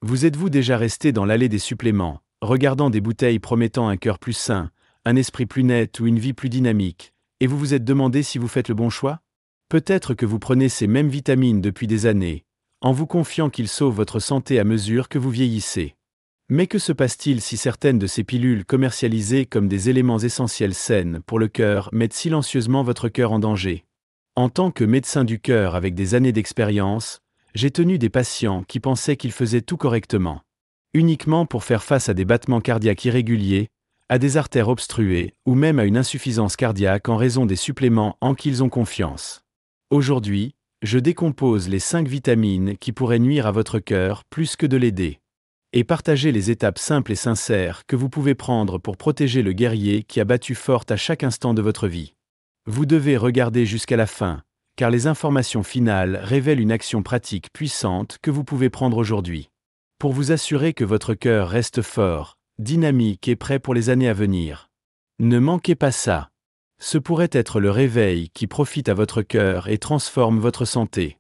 Vous êtes-vous déjà resté dans l'allée des suppléments, regardant des bouteilles promettant un cœur plus sain, un esprit plus net ou une vie plus dynamique, et vous vous êtes demandé si vous faites le bon choix? Peut-être que vous prenez ces mêmes vitamines depuis des années, en vous confiant qu'ils sauvent votre santé à mesure que vous vieillissez. Mais que se passe-t-il si certaines de ces pilules commercialisées comme des éléments essentiels sains pour le cœur mettent silencieusement votre cœur en danger? En tant que médecin du cœur avec des années d'expérience, j'ai tenu des patients qui pensaient qu'ils faisaient tout correctement. Uniquement pour faire face à des battements cardiaques irréguliers, à des artères obstruées ou même à une insuffisance cardiaque en raison des suppléments en qui ils ont confiance. Aujourd'hui, je décompose les 5 vitamines qui pourraient nuire à votre cœur plus que de l'aider. Et partager les étapes simples et sincères que vous pouvez prendre pour protéger le guerrier qui a battu fort à chaque instant de votre vie. Vous devez regarder jusqu'à la fin, car les informations finales révèlent une action pratique puissante que vous pouvez prendre aujourd'hui. Pour vous assurer que votre cœur reste fort, dynamique et prêt pour les années à venir. Ne manquez pas ça. Ce pourrait être le réveil qui profite à votre cœur et transforme votre santé.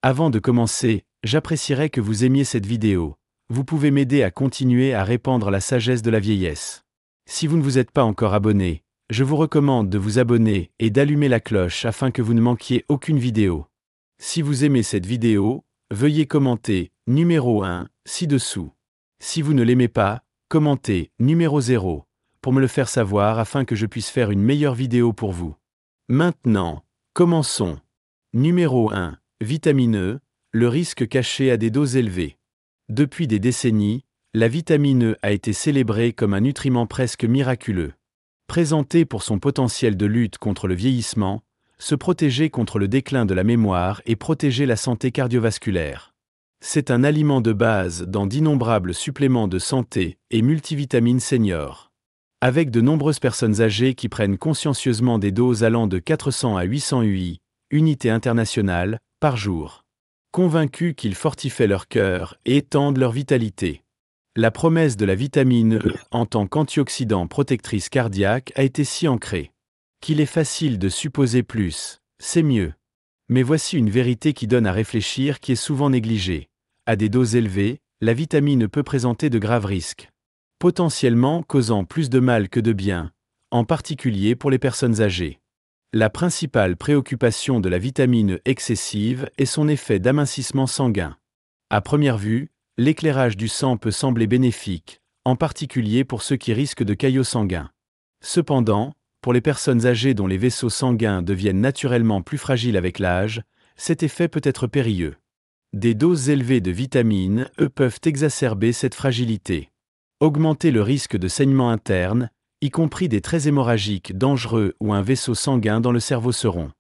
Avant de commencer, j'apprécierais que vous aimiez cette vidéo. Vous pouvez m'aider à continuer à répandre la sagesse de la vieillesse. Si vous ne vous êtes pas encore abonné, je vous recommande de vous abonner et d'allumer la cloche afin que vous ne manquiez aucune vidéo. Si vous aimez cette vidéo, veuillez commenter numéro 1 ci-dessous. Si vous ne l'aimez pas, commentez numéro 0 pour me le faire savoir afin que je puisse faire une meilleure vidéo pour vous. Maintenant, commençons. Numéro 1. Vitamine E, le risque caché à des doses élevées. Depuis des décennies, la vitamine E a été célébrée comme un nutriment presque miraculeux. Présentée pour son potentiel de lutte contre le vieillissement, se protéger contre le déclin de la mémoire et protéger la santé cardiovasculaire. C'est un aliment de base dans d'innombrables suppléments de santé et multivitamines seniors. Avec de nombreuses personnes âgées qui prennent consciencieusement des doses allant de 400 à 800 UI, unités internationales, par jour. Convaincus qu'ils fortifient leur cœur et étendent leur vitalité. La promesse de la vitamine E en tant qu'antioxydant protectrice cardiaque a été si ancrée qu'il est facile de supposer plus, c'est mieux. Mais voici une vérité qui donne à réfléchir qui est souvent négligée. À des doses élevées, la vitamine peut présenter de graves risques, potentiellement causant plus de mal que de bien, en particulier pour les personnes âgées. La principale préoccupation de la vitamine excessive est son effet d'amincissement sanguin. À première vue, l'éclairage du sang peut sembler bénéfique, en particulier pour ceux qui risquent de caillots sanguins. Cependant, pour les personnes âgées dont les vaisseaux sanguins deviennent naturellement plus fragiles avec l'âge, cet effet peut être périlleux. Des doses élevées de vitamine E peuvent exacerber cette fragilité. Augmenter le risque de saignement interne, y compris des traits hémorragiques dangereux ou un vaisseau sanguin dans le cerveau se rompt.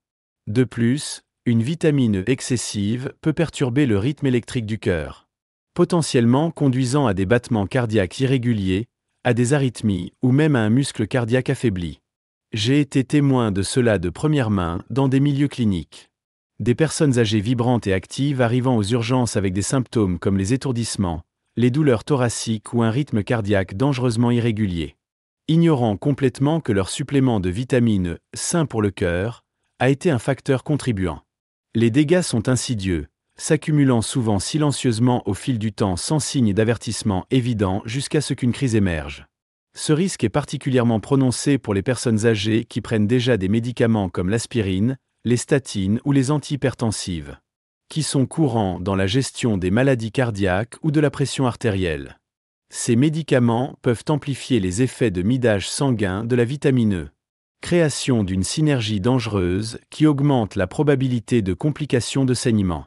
De plus, une vitamine E excessive peut perturber le rythme électrique du cœur, potentiellement conduisant à des battements cardiaques irréguliers, à des arythmies ou même à un muscle cardiaque affaibli. J'ai été témoin de cela de première main dans des milieux cliniques. Des personnes âgées vibrantes et actives arrivant aux urgences avec des symptômes comme les étourdissements, les douleurs thoraciques ou un rythme cardiaque dangereusement irrégulier. Ignorant complètement que leur supplément de vitamine sain pour le cœur a été un facteur contribuant. Les dégâts sont insidieux, s'accumulant souvent silencieusement au fil du temps sans signe d'avertissement évident jusqu'à ce qu'une crise émerge. Ce risque est particulièrement prononcé pour les personnes âgées qui prennent déjà des médicaments comme l'aspirine, les statines ou les antihypertensives, qui sont courants dans la gestion des maladies cardiaques ou de la pression artérielle. Ces médicaments peuvent amplifier les effets de midage sanguin de la vitamine E. Création d'une synergie dangereuse qui augmente la probabilité de complications de saignement.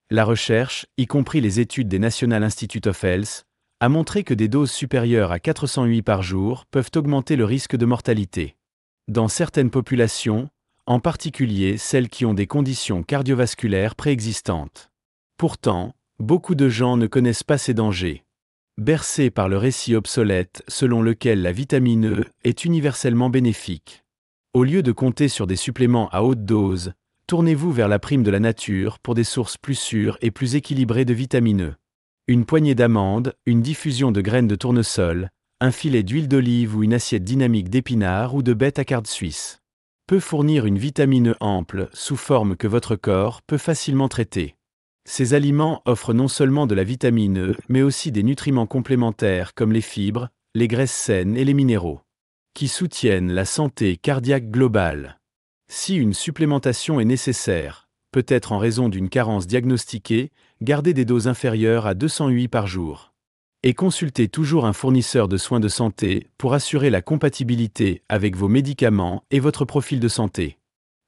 La recherche, y compris les études des National Institutes of Health, a montré que des doses supérieures à 400 UI par jour peuvent augmenter le risque de mortalité. Dans certaines populations, en particulier celles qui ont des conditions cardiovasculaires préexistantes. Pourtant, beaucoup de gens ne connaissent pas ces dangers. Bercés par le récit obsolète selon lequel la vitamine E est universellement bénéfique. Au lieu de compter sur des suppléments à haute dose, tournez-vous vers la prime de la nature pour des sources plus sûres et plus équilibrées de vitamine E. Une poignée d'amandes, une diffusion de graines de tournesol, un filet d'huile d'olive ou une assiette dynamique d'épinards ou de bêta-carotène suisse peut fournir une vitamine E ample sous forme que votre corps peut facilement traiter. Ces aliments offrent non seulement de la vitamine E, mais aussi des nutriments complémentaires comme les fibres, les graisses saines et les minéraux, qui soutiennent la santé cardiaque globale. Si une supplémentation est nécessaire, peut-être en raison d'une carence diagnostiquée, gardez des doses inférieures à 200 UI par jour. Et consultez toujours un fournisseur de soins de santé pour assurer la compatibilité avec vos médicaments et votre profil de santé.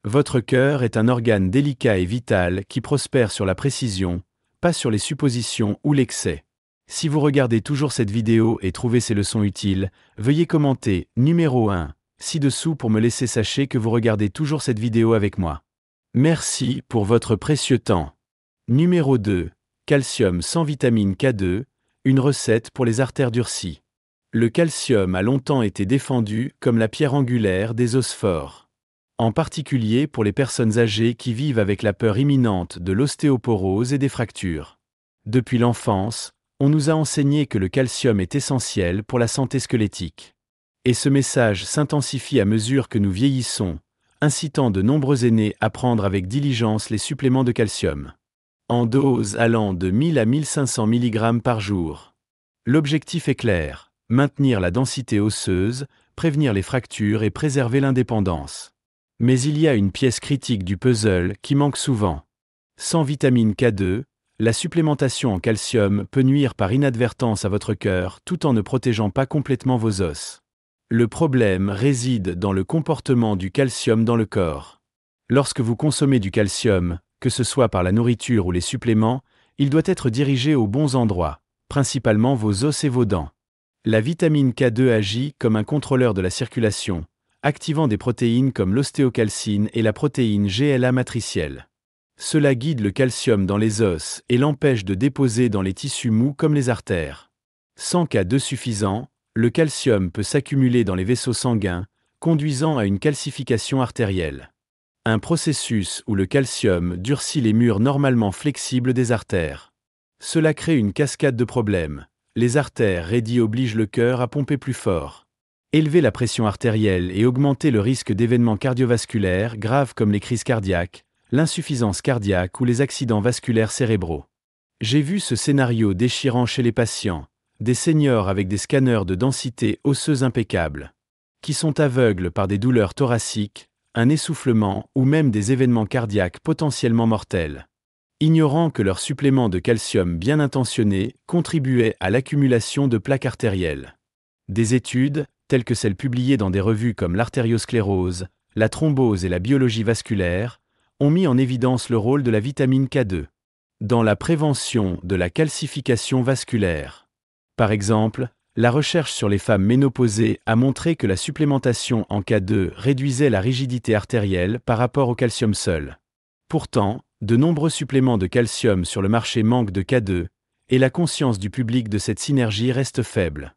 Votre cœur est un organe délicat et vital qui prospère sur la précision, pas sur les suppositions ou l'excès. Si vous regardez toujours cette vidéo et trouvez ces leçons utiles, veuillez commenter numéro 1 ci-dessous pour me laisser sachez que vous regardez toujours cette vidéo avec moi. Merci pour votre précieux temps. Numéro 2. Calcium sans vitamine K2, une recette pour les artères durcies. Le calcium a longtemps été défendu comme la pierre angulaire des os forts. En particulier pour les personnes âgées qui vivent avec la peur imminente de l'ostéoporose et des fractures. Depuis l'enfance, on nous a enseigné que le calcium est essentiel pour la santé squelettique. Et ce message s'intensifie à mesure que nous vieillissons, incitant de nombreux aînés à prendre avec diligence les suppléments de calcium. En doses allant de 1000 à 1500 mg par jour. L'objectif est clair, maintenir la densité osseuse, prévenir les fractures et préserver l'indépendance. Mais il y a une pièce critique du puzzle qui manque souvent. Sans vitamine K2, la supplémentation en calcium peut nuire par inadvertance à votre cœur tout en ne protégeant pas complètement vos os. Le problème réside dans le comportement du calcium dans le corps. Lorsque vous consommez du calcium, que ce soit par la nourriture ou les suppléments, il doit être dirigé aux bons endroits, principalement vos os et vos dents. La vitamine K2 agit comme un contrôleur de la circulation, activant des protéines comme l'ostéocalcine et la protéine GLA matricielle. Cela guide le calcium dans les os et l'empêche de déposer dans les tissus mous comme les artères. Sans K2 suffisant, le calcium peut s'accumuler dans les vaisseaux sanguins, conduisant à une calcification artérielle. Un processus où le calcium durcit les murs normalement flexibles des artères. Cela crée une cascade de problèmes. Les artères raidies obligent le cœur à pomper plus fort. Élever la pression artérielle et augmenter le risque d'événements cardiovasculaires graves comme les crises cardiaques, l'insuffisance cardiaque ou les accidents vasculaires cérébraux. J'ai vu ce scénario déchirant chez les patients, des seniors avec des scanners de densité osseuse impeccables, qui sont aveugles par des douleurs thoraciques, un essoufflement ou même des événements cardiaques potentiellement mortels. Ignorant que leur supplément de calcium bien intentionné contribuait à l'accumulation de plaques artérielles. Des études, telles que celles publiées dans des revues comme l'artériosclérose, la thrombose et la biologie vasculaire, ont mis en évidence le rôle de la vitamine K2 dans la prévention de la calcification vasculaire. Par exemple, la recherche sur les femmes ménopausées a montré que la supplémentation en K2 réduisait la rigidité artérielle par rapport au calcium seul. Pourtant, de nombreux suppléments de calcium sur le marché manquent de K2, et la conscience du public de cette synergie reste faible.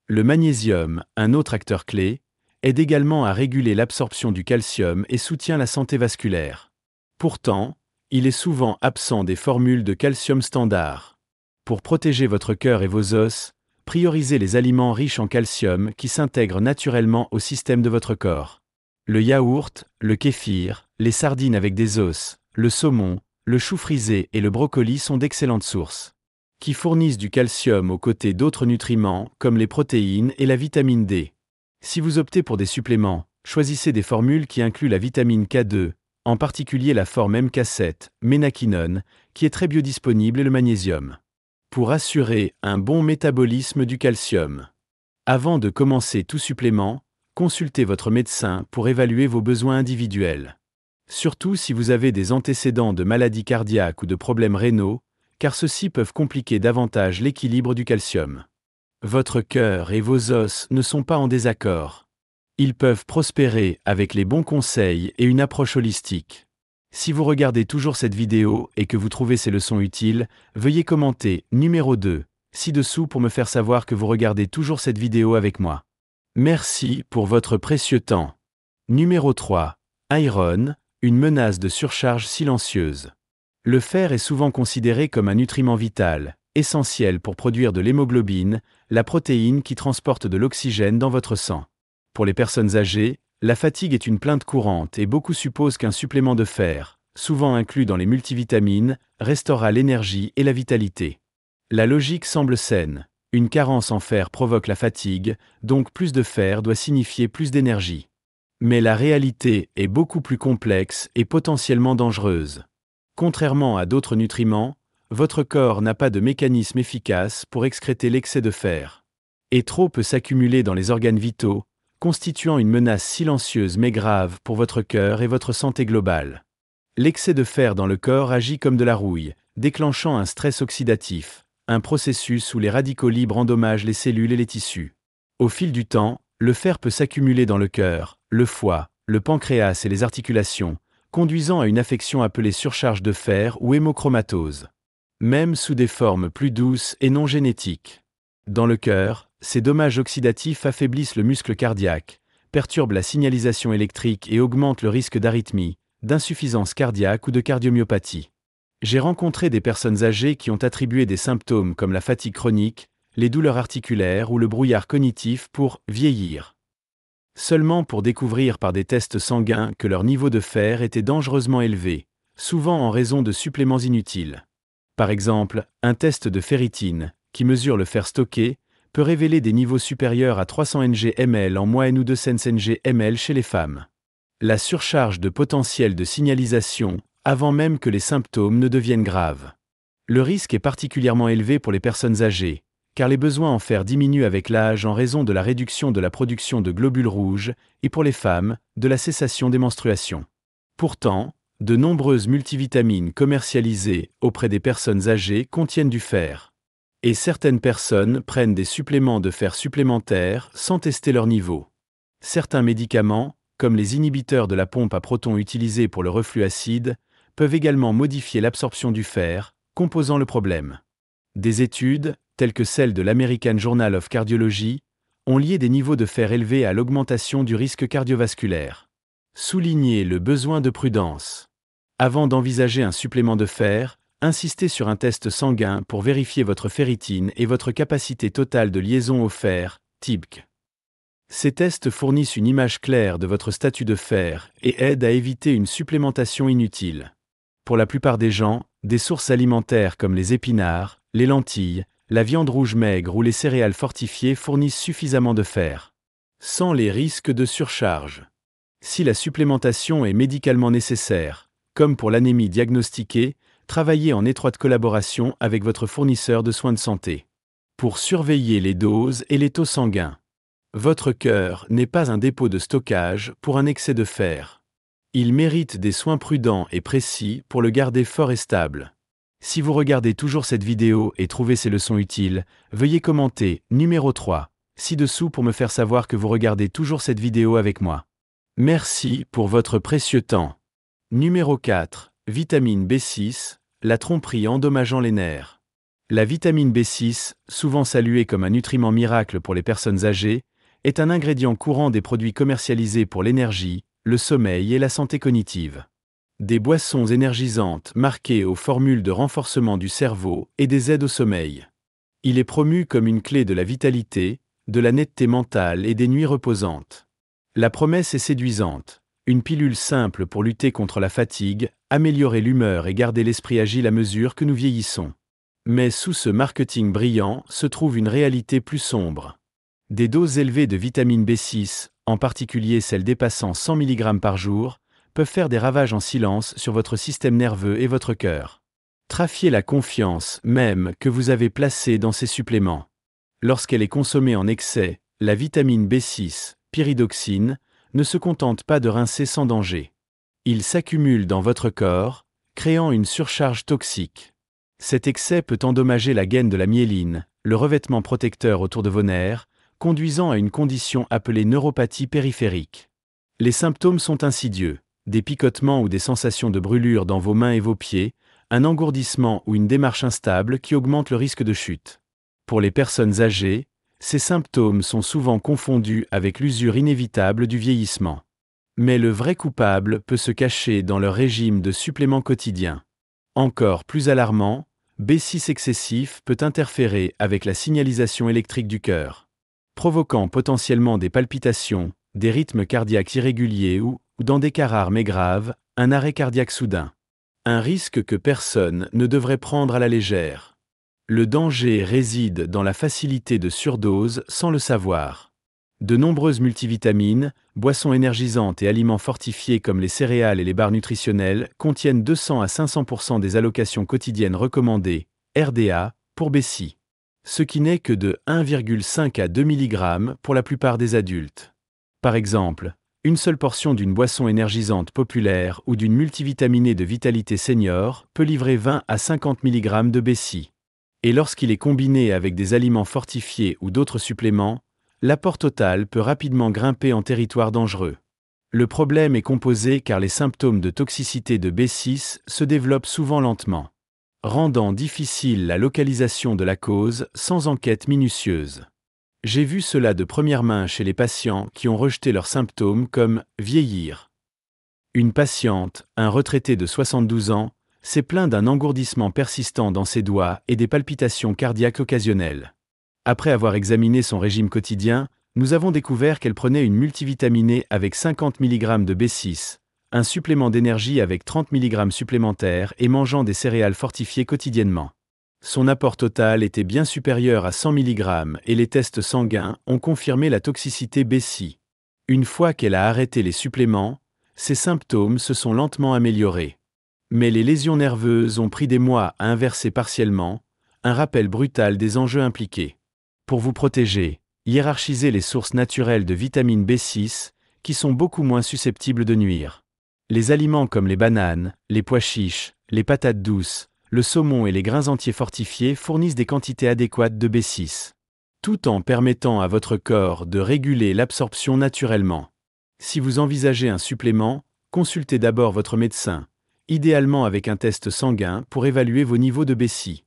Le magnésium, un autre acteur clé, aide également à réguler l'absorption du calcium et soutient la santé vasculaire. Pourtant, il est souvent absent des formules de calcium standard. Pour protéger votre cœur et vos os, priorisez les aliments riches en calcium qui s'intègrent naturellement au système de votre corps. Le yaourt, le kéfir, les sardines avec des os, le saumon, le chou frisé et le brocoli sont d'excellentes sources, qui fournissent du calcium aux côtés d'autres nutriments comme les protéines et la vitamine D. Si vous optez pour des suppléments, choisissez des formules qui incluent la vitamine K2, en particulier la forme MK7, ménaquinone, qui est très biodisponible et le magnésium, pour assurer un bon métabolisme du calcium. Avant de commencer tout supplément, consultez votre médecin pour évaluer vos besoins individuels. Surtout si vous avez des antécédents de maladies cardiaques ou de problèmes rénaux, car ceux-ci peuvent compliquer davantage l'équilibre du calcium. Votre cœur et vos os ne sont pas en désaccord. Ils peuvent prospérer avec les bons conseils et une approche holistique. Si vous regardez toujours cette vidéo et que vous trouvez ces leçons utiles, veuillez commenter numéro 2 ci-dessous pour me faire savoir que vous regardez toujours cette vidéo avec moi. Merci pour votre précieux temps. Numéro 3. Iron, une menace de surcharge silencieuse. Le fer est souvent considéré comme un nutriment vital, essentiel pour produire de l'hémoglobine, la protéine qui transporte de l'oxygène dans votre sang. Pour les personnes âgées, la fatigue est une plainte courante et beaucoup supposent qu'un supplément de fer, souvent inclus dans les multivitamines, restaurera l'énergie et la vitalité. La logique semble saine. Une carence en fer provoque la fatigue, donc plus de fer doit signifier plus d'énergie. Mais la réalité est beaucoup plus complexe et potentiellement dangereuse. Contrairement à d'autres nutriments, votre corps n'a pas de mécanisme efficace pour excréter l'excès de fer. Et trop peut s'accumuler dans les organes vitaux, constituant une menace silencieuse mais grave pour votre cœur et votre santé globale. L'excès de fer dans le corps agit comme de la rouille, déclenchant un stress oxydatif, un processus où les radicaux libres endommagent les cellules et les tissus. Au fil du temps, le fer peut s'accumuler dans le cœur, le foie, le pancréas et les articulations, conduisant à une affection appelée surcharge de fer ou hémochromatose. Même sous des formes plus douces et non génétiques. Dans le cœur, ces dommages oxydatifs affaiblissent le muscle cardiaque, perturbent la signalisation électrique et augmentent le risque d'arythmie, d'insuffisance cardiaque ou de cardiomyopathie. J'ai rencontré des personnes âgées qui ont attribué des symptômes comme la fatigue chronique, les douleurs articulaires ou le brouillard cognitif pour « vieillir ». Seulement pour découvrir par des tests sanguins que leur niveau de fer était dangereusement élevé, souvent en raison de suppléments inutiles. Par exemple, un test de ferritine, qui mesure le fer stocké, peut révéler des niveaux supérieurs à 300 Ng/ml en moyenne ou 200 Ng/ml chez les femmes. La surcharge de potentiel de signalisation, avant même que les symptômes ne deviennent graves. Le risque est particulièrement élevé pour les personnes âgées, car les besoins en fer diminuent avec l'âge en raison de la réduction de la production de globules rouges, et pour les femmes, de la cessation des menstruations. Pourtant, de nombreuses multivitamines commercialisées auprès des personnes âgées contiennent du fer. Et certaines personnes prennent des suppléments de fer supplémentaires sans tester leur niveau. Certains médicaments, comme les inhibiteurs de la pompe à protons utilisés pour le reflux acide, peuvent également modifier l'absorption du fer, composant le problème. Des études, telles que celle de l'American Journal of Cardiology, ont lié des niveaux de fer élevés à l'augmentation du risque cardiovasculaire. Soulignez le besoin de prudence. Avant d'envisager un supplément de fer, insistez sur un test sanguin pour vérifier votre ferritine et votre capacité totale de liaison au fer, TIBC. Ces tests fournissent une image claire de votre statut de fer et aident à éviter une supplémentation inutile. Pour la plupart des gens, des sources alimentaires comme les épinards, les lentilles, la viande rouge maigre ou les céréales fortifiées fournissent suffisamment de fer, sans les risques de surcharge. Si la supplémentation est médicalement nécessaire, comme pour l'anémie diagnostiquée, travaillez en étroite collaboration avec votre fournisseur de soins de santé. Pour surveiller les doses et les taux sanguins. Votre cœur n'est pas un dépôt de stockage pour un excès de fer. Il mérite des soins prudents et précis pour le garder fort et stable. Si vous regardez toujours cette vidéo et trouvez ces leçons utiles, veuillez commenter numéro 3 ci-dessous pour me faire savoir que vous regardez toujours cette vidéo avec moi. Merci pour votre précieux temps. Numéro 4, vitamine B6, la tromperie endommageant les nerfs. La vitamine B6, souvent saluée comme un nutriment miracle pour les personnes âgées, est un ingrédient courant des produits commercialisés pour l'énergie, le sommeil et la santé cognitive. Des boissons énergisantes marquées aux formules de renforcement du cerveau et des aides au sommeil. Il est promu comme une clé de la vitalité, de la netteté mentale et des nuits reposantes. La promesse est séduisante, une pilule simple pour lutter contre la fatigue, améliorer l'humeur et garder l'esprit agile à mesure que nous vieillissons. Mais sous ce marketing brillant se trouve une réalité plus sombre. Des doses élevées de vitamine B6, en particulier celles dépassant 100 mg par jour, peuvent faire des ravages en silence sur votre système nerveux et votre cœur. Trafiez la confiance même que vous avez placée dans ces suppléments. Lorsqu'elle est consommée en excès, la vitamine B6, pyridoxine, ne se contente pas de rincer sans danger. Il s'accumule dans votre corps, créant une surcharge toxique. Cet excès peut endommager la gaine de la myéline, le revêtement protecteur autour de vos nerfs, conduisant à une condition appelée neuropathie périphérique. Les symptômes sont insidieux, des picotements ou des sensations de brûlure dans vos mains et vos pieds, un engourdissement ou une démarche instable qui augmente le risque de chute. Pour les personnes âgées, ces symptômes sont souvent confondus avec l'usure inévitable du vieillissement. Mais le vrai coupable peut se cacher dans leur régime de suppléments quotidiens. Encore plus alarmant, B6 excessif peut interférer avec la signalisation électrique du cœur, provoquant potentiellement des palpitations, des rythmes cardiaques irréguliers ou, dans des cas rares mais graves, un arrêt cardiaque soudain. Un risque que personne ne devrait prendre à la légère. Le danger réside dans la facilité de surdose sans le savoir. De nombreuses multivitamines, boissons énergisantes et aliments fortifiés comme les céréales et les barres nutritionnelles contiennent 200 à 500% des allocations quotidiennes recommandées, RDA, pour Bessie. Ce qui n'est que de 1,5 à 2 mg pour la plupart des adultes. Par exemple, une seule portion d'une boisson énergisante populaire ou d'une multivitaminée de Vitalité Senior peut livrer 20 à 50 mg de Bessie. Et lorsqu'il est combiné avec des aliments fortifiés ou d'autres suppléments, l'apport total peut rapidement grimper en territoire dangereux. Le problème est composé car les symptômes de toxicité de B6 se développent souvent lentement, rendant difficile la localisation de la cause sans enquête minutieuse. J'ai vu cela de première main chez les patients qui ont rejeté leurs symptômes comme vieillir. Une patiente, un retraité de 72 ans, s'est plaint d'un engourdissement persistant dans ses doigts et des palpitations cardiaques occasionnelles. Après avoir examiné son régime quotidien, nous avons découvert qu'elle prenait une multivitaminée avec 50 mg de B6, un supplément d'énergie avec 30 mg supplémentaires et mangeant des céréales fortifiées quotidiennement. Son apport total était bien supérieur à 100 mg et les tests sanguins ont confirmé la toxicité B6. Une fois qu'elle a arrêté les suppléments, ses symptômes se sont lentement améliorés. Mais les lésions nerveuses ont pris des mois à inverser partiellement, un rappel brutal des enjeux impliqués. Pour vous protéger, hiérarchisez les sources naturelles de vitamine B6, qui sont beaucoup moins susceptibles de nuire. Les aliments comme les bananes, les pois chiches, les patates douces, le saumon et les grains entiers fortifiés fournissent des quantités adéquates de B6, tout en permettant à votre corps de réguler l'absorption naturellement. Si vous envisagez un supplément, consultez d'abord votre médecin, idéalement avec un test sanguin pour évaluer vos niveaux de B6.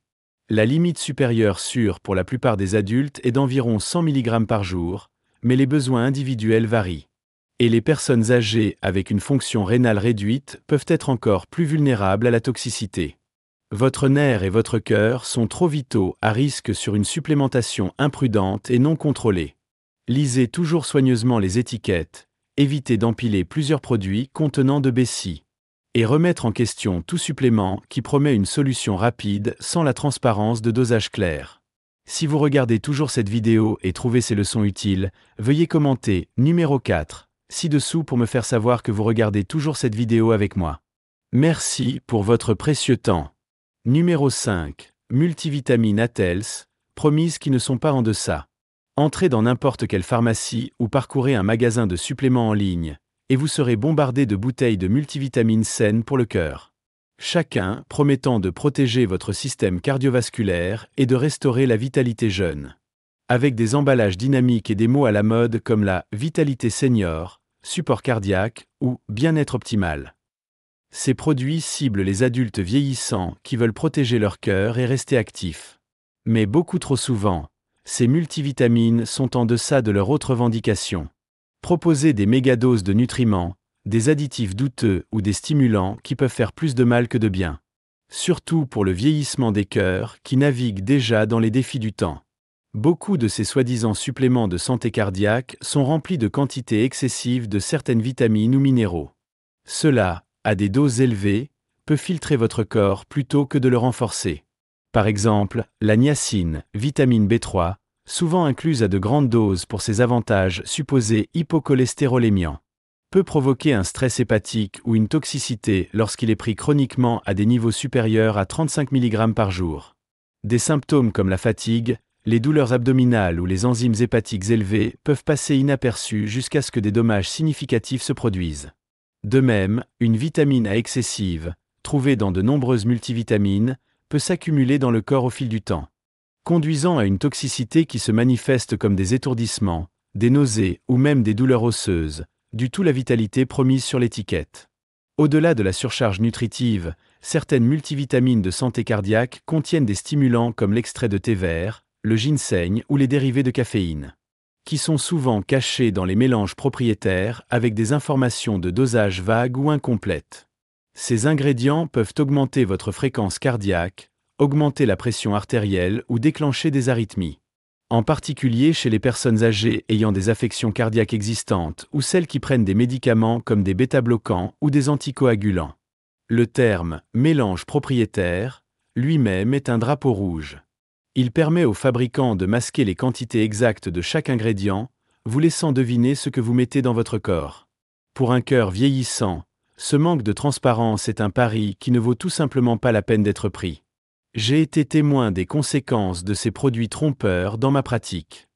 La limite supérieure sûre pour la plupart des adultes est d'environ 100 mg par jour, mais les besoins individuels varient. Et les personnes âgées avec une fonction rénale réduite peuvent être encore plus vulnérables à la toxicité. Votre nerf et votre cœur sont trop vitaux à risque sur une supplémentation imprudente et non contrôlée. Lisez toujours soigneusement les étiquettes, évitez d'empiler plusieurs produits contenant de B6. Et remettre en question tout supplément qui promet une solution rapide sans la transparence de dosage clair. Si vous regardez toujours cette vidéo et trouvez ces leçons utiles, veuillez commenter numéro 4 ci-dessous pour me faire savoir que vous regardez toujours cette vidéo avec moi. Merci pour votre précieux temps. Numéro 5. Multivitamines Atels, promises qui ne sont pas en deçà. Entrez dans n'importe quelle pharmacie ou parcourez un magasin de suppléments en ligne, et vous serez bombardé de bouteilles de multivitamines saines pour le cœur. Chacun promettant de protéger votre système cardiovasculaire et de restaurer la vitalité jeune. Avec des emballages dynamiques et des mots à la mode comme la Vitalité Senior, support cardiaque ou bien-être optimal. Ces produits ciblent les adultes vieillissants qui veulent protéger leur cœur et rester actifs. Mais beaucoup trop souvent, ces multivitamines sont en deçà de leur autre revendication. Proposer des mégadoses de nutriments, des additifs douteux ou des stimulants qui peuvent faire plus de mal que de bien. Surtout pour le vieillissement des cœurs qui naviguent déjà dans les défis du temps. Beaucoup de ces soi-disant suppléments de santé cardiaque sont remplis de quantités excessives de certaines vitamines ou minéraux. Cela, à des doses élevées, peut filtrer votre corps plutôt que de le renforcer. Par exemple, la niacine, vitamine B3, souvent incluse à de grandes doses pour ses avantages supposés hypocholestérolémiants, peut provoquer un stress hépatique ou une toxicité lorsqu'il est pris chroniquement à des niveaux supérieurs à 35 mg par jour. Des symptômes comme la fatigue, les douleurs abdominales ou les enzymes hépatiques élevées peuvent passer inaperçus jusqu'à ce que des dommages significatifs se produisent. De même, une vitamine A excessive, trouvée dans de nombreuses multivitamines, peut s'accumuler dans le corps au fil du temps, conduisant à une toxicité qui se manifeste comme des étourdissements, des nausées ou même des douleurs osseuses, du tout la vitalité promise sur l'étiquette. Au-delà de la surcharge nutritive, certaines multivitamines de santé cardiaque contiennent des stimulants comme l'extrait de thé vert, le ginseng ou les dérivés de caféine, qui sont souvent cachés dans les mélanges propriétaires avec des informations de dosage vagues ou incomplètes. Ces ingrédients peuvent augmenter votre fréquence cardiaque, augmenter la pression artérielle ou déclencher des arythmies. En particulier chez les personnes âgées ayant des affections cardiaques existantes ou celles qui prennent des médicaments comme des bêta-bloquants ou des anticoagulants. Le terme « mélange propriétaire » lui-même est un drapeau rouge. Il permet aux fabricants de masquer les quantités exactes de chaque ingrédient, vous laissant deviner ce que vous mettez dans votre corps. Pour un cœur vieillissant, ce manque de transparence est un pari qui ne vaut tout simplement pas la peine d'être pris. J'ai été témoin des conséquences de ces produits trompeurs dans ma pratique.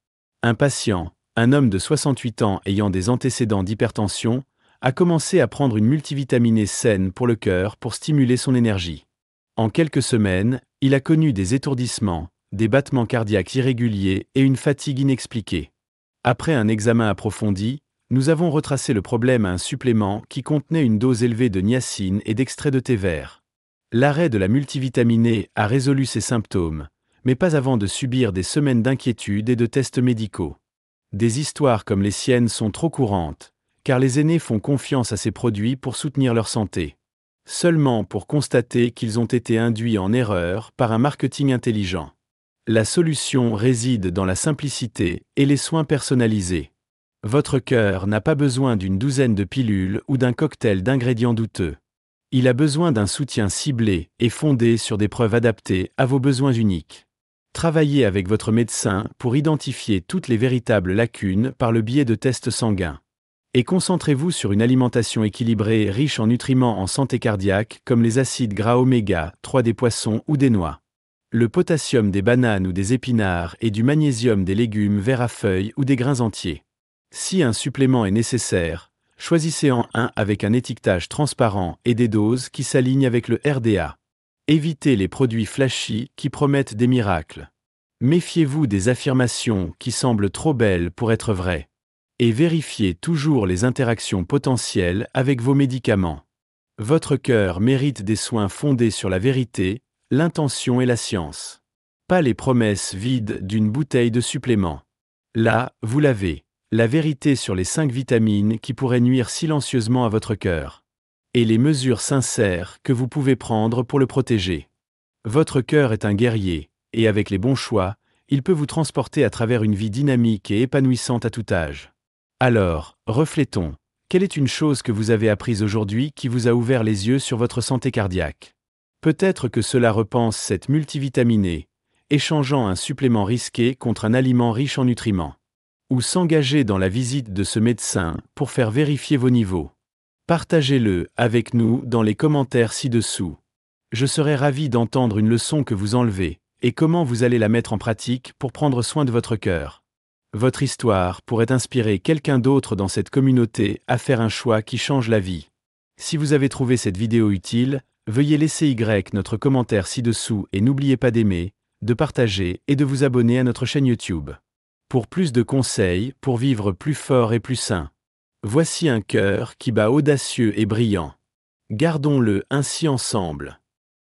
Un patient, un homme de 68 ans ayant des antécédents d'hypertension, a commencé à prendre une multivitaminée saine pour le cœur pour stimuler son énergie. En quelques semaines, il a connu des étourdissements, des battements cardiaques irréguliers et une fatigue inexpliquée. Après un examen approfondi, nous avons retracé le problème à un supplément qui contenait une dose élevée de niacine et d'extrait de thé vert. L'arrêt de la multivitaminée a résolu ses symptômes, mais pas avant de subir des semaines d'inquiétude et de tests médicaux. Des histoires comme les siennes sont trop courantes, car les aînés font confiance à ces produits pour soutenir leur santé. Seulement pour constater qu'ils ont été induits en erreur par un marketing intelligent. La solution réside dans la simplicité et les soins personnalisés. Votre cœur n'a pas besoin d'une douzaine de pilules ou d'un cocktail d'ingrédients douteux. Il a besoin d'un soutien ciblé et fondé sur des preuves adaptées à vos besoins uniques. Travaillez avec votre médecin pour identifier toutes les véritables lacunes par le biais de tests sanguins. Et concentrez-vous sur une alimentation équilibrée riche en nutriments en santé cardiaque comme les acides gras oméga 3 des poissons ou des noix, le potassium des bananes ou des épinards et du magnésium des légumes verts à feuilles ou des grains entiers. Si un supplément est nécessaire, choisissez-en un avec un étiquetage transparent et des doses qui s'alignent avec le RDA. Évitez les produits flashy qui promettent des miracles. Méfiez-vous des affirmations qui semblent trop belles pour être vraies. Et vérifiez toujours les interactions potentielles avec vos médicaments. Votre cœur mérite des soins fondés sur la vérité, l'intention et la science. Pas les promesses vides d'une bouteille de supplément. Là, vous l'avez. La vérité sur les 5 vitamines qui pourraient nuire silencieusement à votre cœur. Et les mesures sincères que vous pouvez prendre pour le protéger. Votre cœur est un guerrier, et avec les bons choix, il peut vous transporter à travers une vie dynamique et épanouissante à tout âge. Alors, reflétons. Quelle est une chose que vous avez apprise aujourd'hui qui vous a ouvert les yeux sur votre santé cardiaque? Peut-être que cela repense cette multivitaminée, échangeant un supplément risqué contre un aliment riche en nutriments. Ou s'engager dans la visite de ce médecin pour faire vérifier vos niveaux. Partagez-le avec nous dans les commentaires ci-dessous. Je serai ravi d'entendre une leçon que vous enlevez et comment vous allez la mettre en pratique pour prendre soin de votre cœur. Votre histoire pourrait inspirer quelqu'un d'autre dans cette communauté à faire un choix qui change la vie. Si vous avez trouvé cette vidéo utile, veuillez laisser notre commentaire ci-dessous et n'oubliez pas d'aimer, de partager et de vous abonner à notre chaîne YouTube. Pour plus de conseils, pour vivre plus fort et plus sain. Voici un cœur qui bat audacieux et brillant. Gardons-le ainsi ensemble.